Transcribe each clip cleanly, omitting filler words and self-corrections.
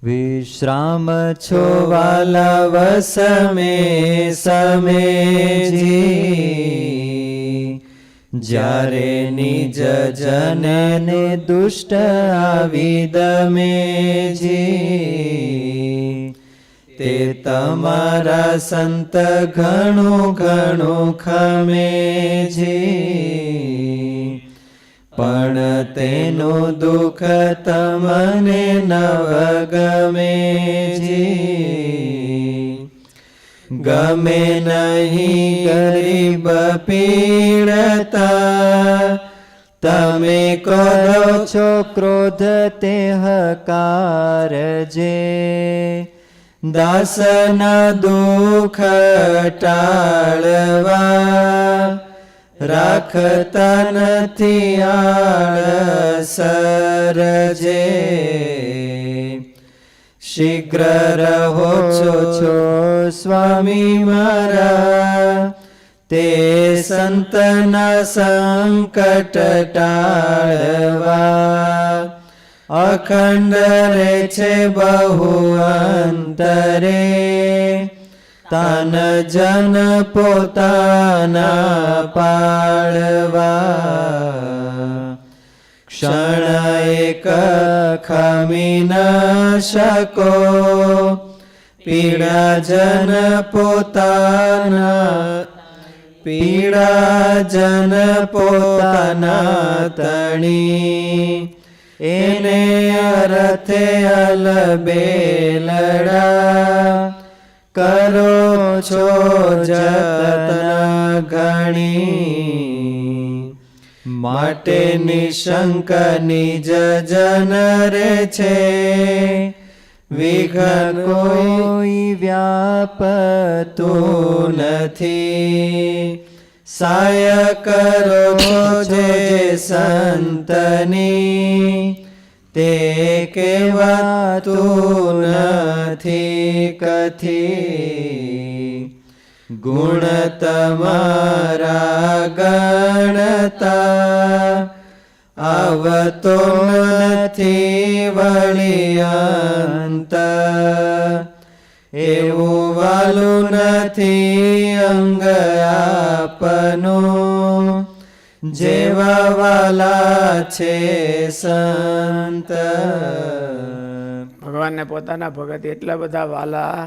વિશ્રામ છો વાલા વસમે સમેજી, જ્યારે નિજ જનને દુષ્ટ આવી દમેજી, તે તમારા સંત ઘણું ઘણું ખમેજી, પણ તેનું દુઃખ તમને નવ ગમેજી. ગમે નહીં ગરીબ પીડતા, તમે કરો છો ક્રોધ તે હકારજે, દાસના દુઃખ ટાળવા રાખતા નથી આળસરજે. શીઘ્ર રહો છો સ્વામી મારા, તે સંતના સંકટ ટાળવા, અખંડ રહે છે બહુ અંતરે, તાન જન પોતાના પાળવા. ક્ષણ એક ખમી ન શકો, પીડા જન પોતાના તણી, એને અર્થે અલબેલડા, કરો છો જતન ઘણી. માટે નિશંક નિજ જન રે છે, વિઘ્ન કોઈ વ્યાપતું નથી. સાય કરો જે સંતની, તે કહેવાતું નથી કથી. ગુણ તમારા ગણતા, આવતો નથી વળી અંત. એવું વાલું નથી અંગ આપનું, જેવા વાલા છે સંત. ભગવાનને પોતાના ભગત એટલા બધા વાલા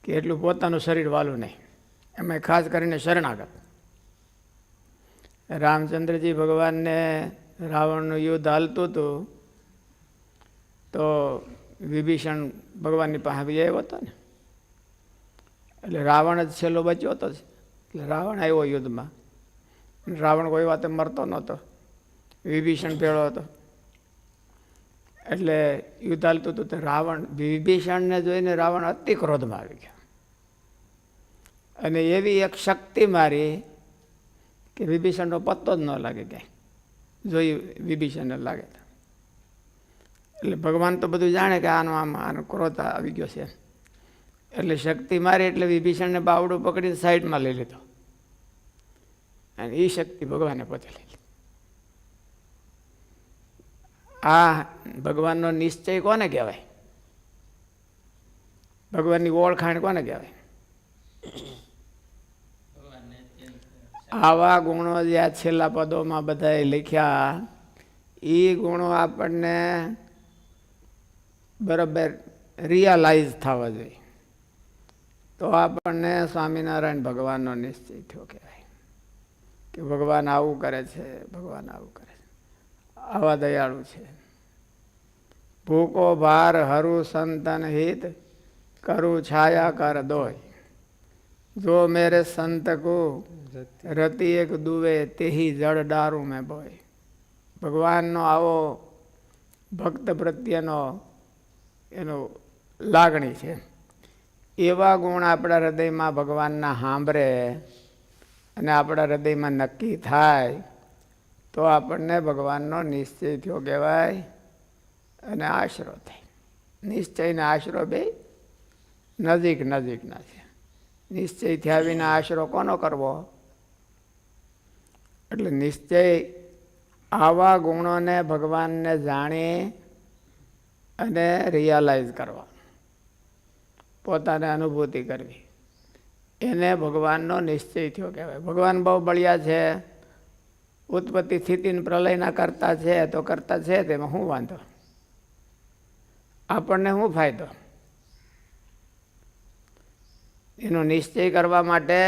કે એટલું પોતાનું શરીર વાલું નહીં. એમાં ખાસ કરીને શરણાગત. રામચંદ્રજી ભગવાનને રાવણનું યુદ્ધ હાલતું હતું, તો વિભીષણ ભગવાનની પાસે આવ્યો હતો ને, એટલે રાવણ જ છેલ્લો બચ્યો હતો. એટલે રાવણ આવ્યો યુદ્ધમાં. રાવણ કોઈ વાતે મરતો નહોતો, વિભીષણ ભેળો હતો. એટલે યુદ્ધ હાલતું હતું તો રાવણ વિભીષણને જોઈને રાવણ અતિ ક્રોધમાં આવી ગયો, અને એવી એક શક્તિ મારી કે વિભીષણનો પત્તો જ ન લાગે ક્યાંય. જોયું વિભીષણને લાગે તો એટલે ભગવાન તો બધું જાણે કે આનો ક્રોધ આવી ગયો છે. એટલે શક્તિ મારી એટલે વિભીષણને બાવડું પકડીને સાઈડમાં લઈ લીધો, અને એ શક્તિ ભગવાને પોતે લઈ લીધી. આ ભગવાનનો નિશ્ચય કોને કહેવાય? ભગવાનની ઓળખાણ કોને કહેવાય? આવા ગુણો જે આ છેલ્લા પદોમાં બધાએ લખ્યા, એ ગુણો આપણને બરાબર રિયલાઇઝ થવા જોઈએ, તો આપણને સ્વામિનારાયણ ભગવાનનો નિશ્ચય થયો કહેવાય કે ભગવાન આવું કરે છે, ભગવાન આવું કરે છે, આવા દયાળુ છે. ભૂકો ભાર હરુ સંતન હિત, કરું છાયા કર દોય, જો મેરે સંત કો રતિ એક દુવે તેહી જળ ડારું મેં બોય. ભગવાનનો આવો ભક્ત પ્રત્યેનો એનો લાગણી છે. એવા ગુણ આપણા હૃદયમાં ભગવાનના સાંભળે અને આપણા હૃદયમાં નક્કી થાય તો આપણને ભગવાનનો નિશ્ચય થયો કહેવાય અને આશરો થાય. નિશ્ચય ને આશરો બે નજીક નજીકના છે. નિશ્ચય થયા વિના આશરો કોનો કરવો? એટલે નિશ્ચય આવા ગુણોને ભગવાનને જાણી અને રિયલાઇઝ કરવા, પોતાને અનુભૂતિ કરવી, એને ભગવાનનો નિશ્ચય થયો કહેવાય. ભગવાન બહુ બળિયા છે, ઉત્પત્તિ સ્થિતિને પ્રલયના કરતા છે તો કરતા છે, તેમાં શું વાંધો, આપણને શું ફાયદો? એનો નિશ્ચય કરવા માટે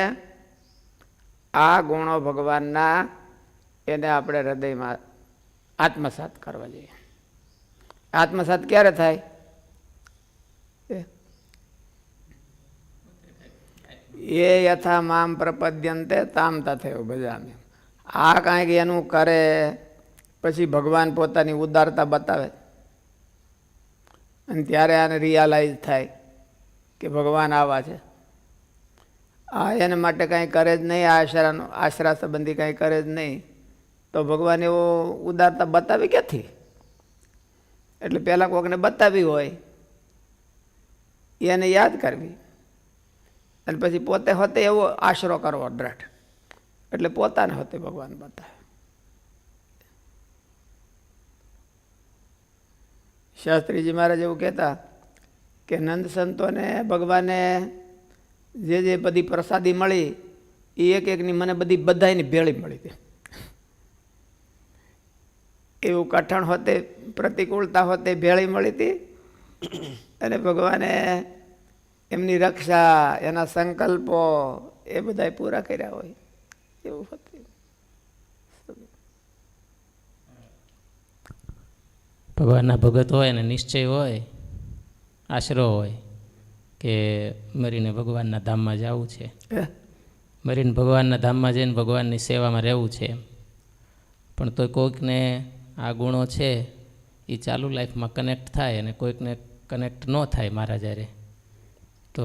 આ ગુણો ભગવાનના એને આપણે હૃદયમાં આત્મસાત કરવા જોઈએ. આત્મસાત ક્યારે થાય? એ યથા મામ પ્રપદ્યંતે તામ તથૈવ ભજામિ. આ કાંઈક એનું કરે પછી ભગવાન પોતાની ઉદારતા બતાવે અને ત્યારે આને રિયલાઇઝ થાય કે ભગવાન આવા છે. આ એના માટે કાંઈ કરે જ નહીં, આશરા સંબંધી કાંઈ કરે જ નહીં, તો ભગવાન એવો ઉદારતા બતાવી ક્યાંથી? એટલે પહેલાં કોઈકને બતાવી હોય એને યાદ કરવી અને પછી પોતે હોતે એવો આશરો કરવો દ્રઢ, એટલે પોતાને હોતે ભગવાન બતાવે. શાસ્ત્રીજી મહારાજ એવું કહેતા કે નંદ સંતોને ભગવાને જે બધી પ્રસાદી મળી એ એક એકની મને બધાની ભેળી મળી હતી. એવું કઠણ હોતે, પ્રતિકૂળતા હોતે ભેળી મળી હતી અને ભગવાને એમની રક્ષા, એના સંકલ્પો એ બધા પૂરા કર્યા હોય એવું હતું. ભગવાનના ભગત હોય ને નિશ્ચય હોય, આશરો હોય કે મરીને ભગવાનના ધામમાં જવું છે, મરીને ભગવાનના ધામમાં જઈને ભગવાનની સેવામાં રહેવું છે. પણ તો કોઈકને આ ગુણો છે એ ચાલુ લાઈફમાં કનેક્ટ થાય અને કોઈકને કનેક્ટ ન થાય મારા જ્યારે, તો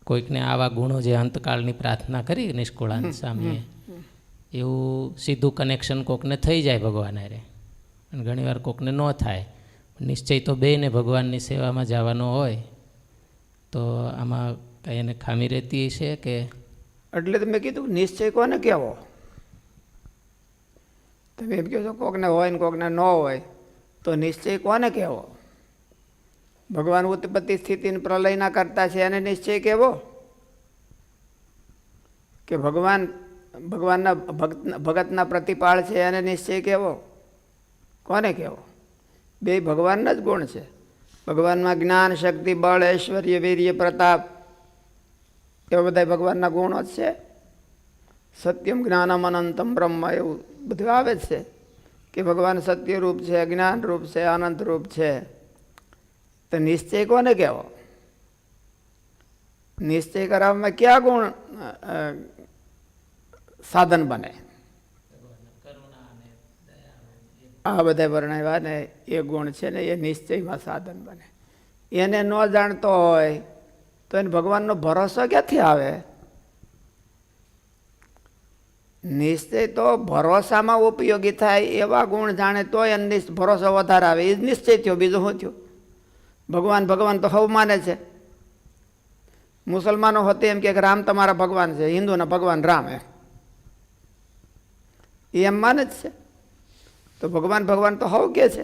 કોઈકને આવા ગુણો જે અંતકાળની પ્રાર્થના કરી નિષ્કુળાનંદ સ્વામીએ, એવું સીધું કનેક્શન કોઈકને થઈ જાય ભગવાન હારે, અને ઘણીવાર કોઈકને ન થાય. નિશ્ચય તો બેયને ભગવાનની સેવામાં જવાનો હોય, તો આમાં કંઈ એને ખામી રહેતી છે કે? એટલે તમે કીધું નિશ્ચય કોને કહેવો? તમે એમ કહો છો કોકને હોય ને કોકને ન હોય, તો નિશ્ચય કોને કહેવો? ભગવાન ઉત્પત્તિ સ્થિતિને પ્રલયના કરતા છે એને નિશ્ચય કહેવો કે ભગવાનના ભગતના પ્રતિપાળ છે એને નિશ્ચય કહેવો? કોને કહેવો? બે ભગવાનના જ ગુણ છે. ભગવાનમાં જ્ઞાન, શક્તિ, બળ, ઐશ્વર્ય, વીર્ય, પ્રતાપ એવા બધા ભગવાનના ગુણો જ છે. સત્યમ જ્ઞાનમ અનંતમ બ્રહ્મ એવું બધું આવે જ છે કે ભગવાન સત્યરૂપ છે, જ્ઞાનરૂપ છે, અનંતરૂપ છે. તો નિશ્ચય કોને કહેવો? નિશ્ચય કરાવવામાં ક્યાં ગુણ સાધન બને? આ બધા વર્ણવ્યા ને એ ગુણ છે ને એ નિશ્ચયમાં સાધન બને. એને ન જાણતો હોય તો એને ભગવાનનો ભરોસો ક્યાંથી આવે? નિશ્ચય તો ભરોસામાં ઉપયોગી થાય એવા ગુણ જાણે તો એને ભરોસો વધારે આવે. એ જ નિશ્ચય થયો, બીજું શું થયું? ભગવાન તો હવ માને છે. મુસલમાનો હોતે એમ કે રામ તમારા ભગવાન છે, હિન્દુના ભગવાન રામ એમ માને જ છે. તો ભગવાન તો હવ કે છે.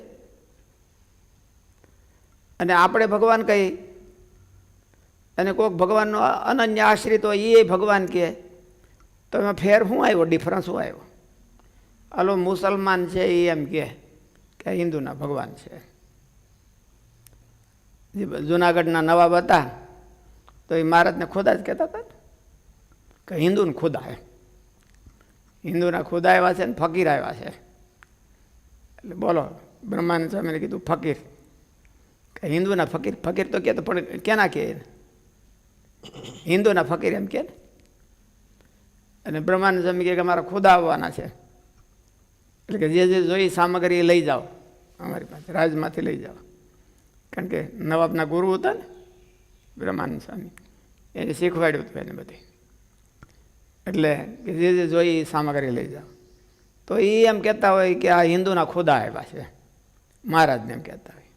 અને આપણે ભગવાન કહી અને કોઈક ભગવાનનો અનન્ય આશ્રિત હોય એ ભગવાન કહે, તો એમાં ફેર શું આવ્યો? ડિફરન્સ શું આવ્યો? હાલો મુસલમાન છે એ એમ કે હિન્દુના ભગવાન છે. જે જુનાગઢના નવાબ હતા તો એ મહારાજને ખુદા જ કહેતા હતા કે હિન્દુને ખુદા હિન્દુના ખુદા આવ્યા છે ને ફકીર આવ્યા છે. એટલે બોલો બ્રહ્માનંદ સ્વામીને કીધું ફકીર, કે હિન્દુના ફકીર. ફકીર તો કહેતો પણ કેના કહે? હિન્દુના ફકીર એમ કે. અને બ્રહ્માનંદ સ્વામી કહે કે અમારા ખુદા આવવાના છે, એટલે કે જે જોઈ સામગ્રી લઈ જાઓ અમારી પાસે, રાજમાંથી લઈ જાઓ. કારણ કે નવાબના ગુરુ હતા ને બ્રહ્માનંદ સ્વામી, એને શીખવાડ્યું હતું એને બધી. એટલે કે જે જોઈ સામગ્રી લઈ જાઓ. તો એ એમ કહેતા હોય કે આ હિન્દુના ખુદા આવ્યા છે, મહારાજને એમ કહેતા હોય.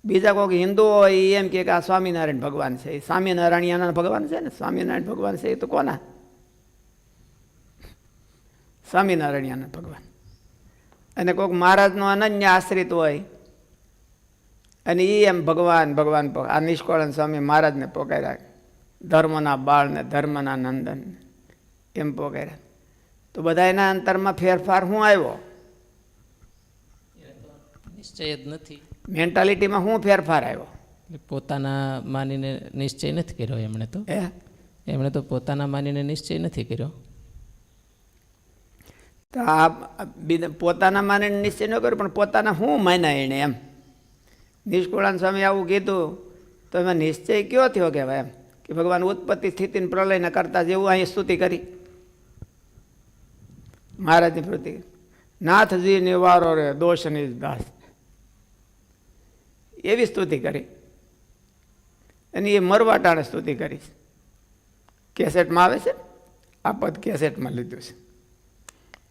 બીજા કોઈ હિન્દુ હોય એ એમ કે આ સ્વામિનારાયણ ભગવાન છે. એ સ્વામિનારાયણના ભગવાન છે ને, સ્વામિનારાયણ ભગવાન છે એ તો કોના? સ્વામિનારાયણના ભગવાન. અને કોઈક મહારાજનો અનન્ય આશ્રિત હોય અને એ એમ ભગવાન ભગવાન આ નિષ્કળાનંદ સ્વામી મહારાજને પોકાર્યા, ધર્મના બાળને ધર્મના નંદન એમ પોકાર્યા. તો બધા એના અંતરમાં ફેરફાર શું આવ્યો? નિશ્ચય જ નથી. મેન્ટાલિટીમાં શું ફેરફાર આવ્યો? પોતાના માનીને નિશ્ચય નથી કર્યો એમણે તો. એ એમણે તો પોતાના માનીને નિશ્ચય નથી કર્યો. તો આ પોતાના માનીને નિશ્ચય ન કર્યો, પણ પોતાના શું માન્યા એને એમ. નિષ્કુળાનંદ સ્વામી આવું કીધું તો એમાં નિશ્ચય કયો થયો કહેવાય એમ કે ભગવાન ઉત્પત્તિ સ્થિતિને પ્રલયને કરતા જેવું અહીં સ્તુતિ કરી મહારાજની પ્રતિ. નાથજી નિવારો રે દોષની દાસ, એવી સ્તુતિ કરી. અને એ મરવાટાણે સ્તુતિ કરી. કેસેટમાં આવે છે, આ પદ કેસેટમાં લીધું છે.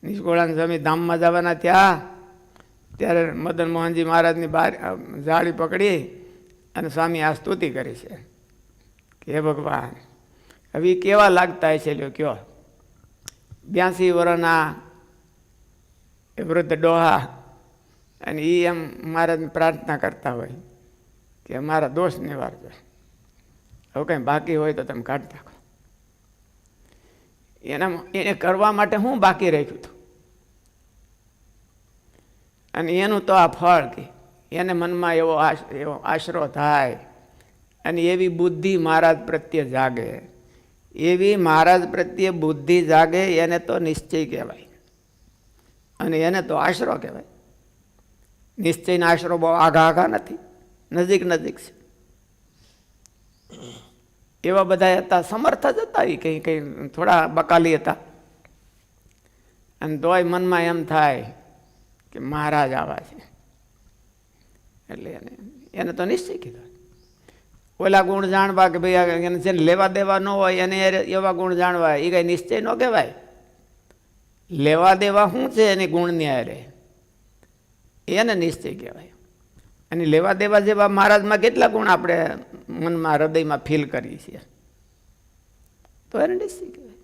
નિષ્કુળાનંદ સ્વામી ધામમાં જવાના ત્યાં ત્યારે મદન મોહનજી મહારાજની બહાર જાળી પકડી અને સ્વામી આ સ્તુતિ કરી છે કે હે ભગવાન, હવે કેવા લાગતા છે લ્યો કયો. 82 વર્ષના એ વૃદ્ધ ડોહા, અને એ એમ મહારાજને પ્રાર્થના કરતા હોય કે મારા દોષ નિવારજો, હવે કંઈ બાકી હોય તો તમે કાઢી નાખો. એને કરવા માટે હું બાકી રાખ્યું હતું, અને એનું તો આ ફળ કે એને મનમાં એવો આશરો થાય અને એવી બુદ્ધિ મહારાજ પ્રત્યે જાગે, એવી મહારાજ પ્રત્યે બુદ્ધિ જાગે, એને તો નિશ્ચય કહેવાય અને એને તો આશરો કહેવાય. નિશ્ચયના આશરો બહુ આઘા આઘા નથી, નજીક નજીક છે. એવા બધા હતા, સમર્થ જ હતા, એ કંઈ કંઈ થોડા બકાલી હતા. અને તોય મનમાં એમ થાય કે મહારાજ આવા છે, એટલે એને તો નિશ્ચય કીધો. ઓલા ગુણ જાણવા કે ભાઈ એને જેને લેવા દેવા ન હોય એને એવા ગુણ જાણવા, એ કંઈ નિશ્ચય ન કહેવાય. લેવા દેવા શું છે એની ગુણની હારે, એને નિશ્ચય કહેવાય. અને લેવા દેવા જેવા મહારાજમાં કેટલા ગુણ આપણે મનમાં હૃદયમાં ફીલ કરીએ છીએ, તો એને નિશ્ચય કહેવાય.